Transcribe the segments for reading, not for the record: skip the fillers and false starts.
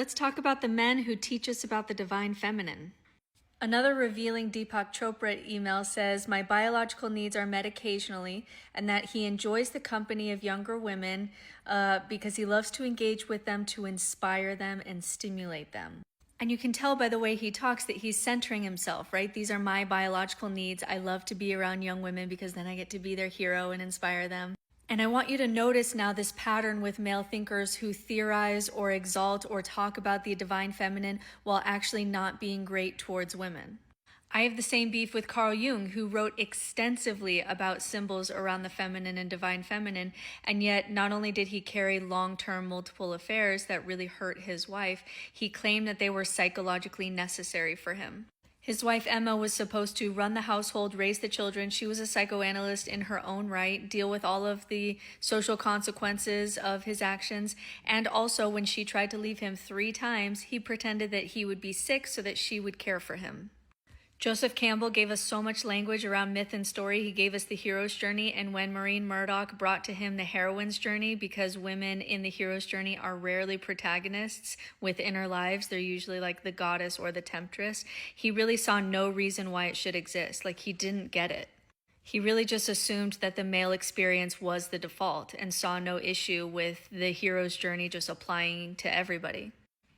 Let's talk about the men who teach us about the divine feminine. Another revealing Deepak Chopra email says, my biological needs are met occasionally, and that he enjoys the company of younger women because he loves to engage with them to inspire them and stimulate them. And you can tell by the way he talks that he's centering himself, right? These are my biological needs. I love to be around young women because then I get to be their hero and inspire them. And I want you to notice now this pattern with male thinkers who theorize or exalt or talk about the divine feminine while actually not being great towards women. I have the same beef with Carl Jung, who wrote extensively about symbols around the feminine and divine feminine, and yet not only did he carry long-term multiple affairs that really hurt his wife, he claimed that they were psychologically necessary for him. His wife Emma was supposed to run the household, raise the children. She was a psychoanalyst in her own right, deal with all of the social consequences of his actions. And also, when she tried to leave him 3 times, he pretended that he would be sick so that she would care for him. Joseph Campbell gave us so much language around myth and story. He gave us the hero's journey, and when Maureen Murdoch brought to him the heroine's journey, because women in the hero's journey are rarely protagonists with inner lives, they're usually like the goddess or the temptress, he really saw no reason why it should exist. Like, he didn't get it. He really just assumed that the male experience was the default and saw no issue with the hero's journey just applying to everybody.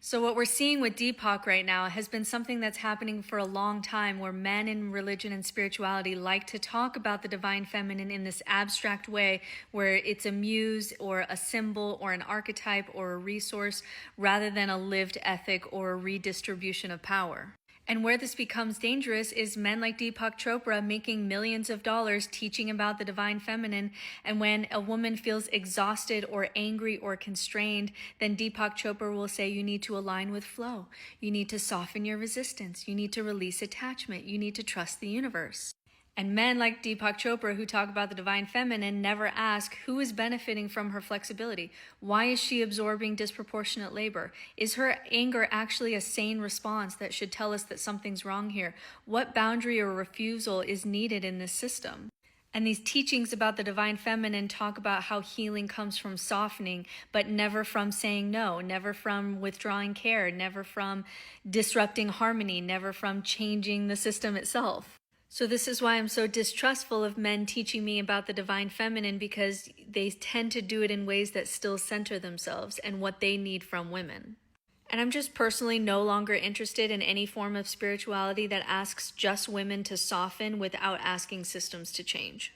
So what we're seeing with Deepak right now has been something that's happening for a long time, where men in religion and spirituality like to talk about the divine feminine in this abstract way, where it's a muse or a symbol or an archetype or a resource, rather than a lived ethic or a redistribution of power. And where this becomes dangerous is men like Deepak Chopra making millions of dollars teaching about the divine feminine. And when a woman feels exhausted or angry or constrained, then Deepak Chopra will say, you need to align with flow. You need to soften your resistance. You need to release attachment. You need to trust the universe. And men like Deepak Chopra who talk about the divine feminine never ask who is benefiting from her flexibility. Why is she absorbing disproportionate labor? Is her anger actually a sane response that should tell us that something's wrong here? What boundary or refusal is needed in this system? And these teachings about the divine feminine talk about how healing comes from softening, but never from saying no, never from withdrawing care, never from disrupting harmony, never from changing the system itself. So this is why I'm so distrustful of men teaching me about the divine feminine, because they tend to do it in ways that still center themselves and what they need from women. And I'm just personally no longer interested in any form of spirituality that asks just women to soften without asking systems to change.